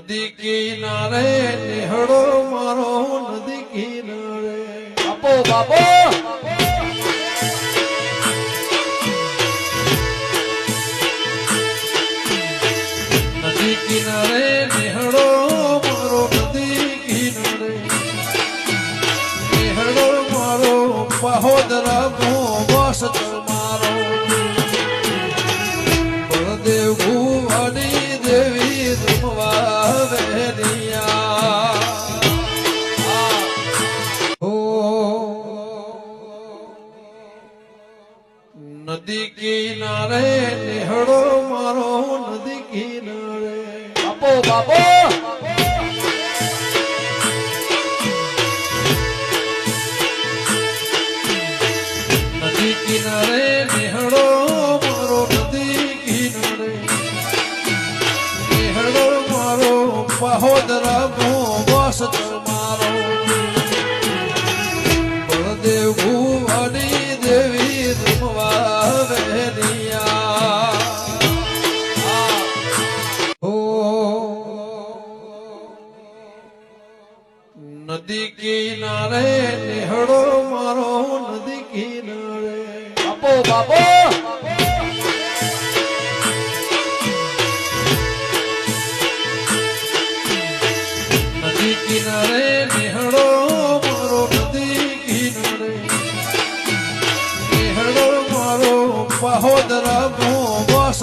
નદી કિનારે નિહળો મારો નદી કિનારે બાપો બાપો નદી કિનારે નિહળો મારો નદી કિનારે નિહળો મારો બહોદરા બસ મારો બળદેવ ભુવાની દેવી રમવા વેરિયા નદી કિનારે નિહળો મારો નદી કિનારે બાપો બાપો નદી કિનારે નિહળો મારો નદી કિનારે નિહળો મારો બહોદરા બસ મારો બળદેવ ભુવાની દેવી રમવા વેરિયા નદી કિનારે નિહળો મારો નદી કિનારે બાપો બાપો નદી કિનારે નિહળો મારો નદી કિનારે નિહળો મારો બહોદરા બસ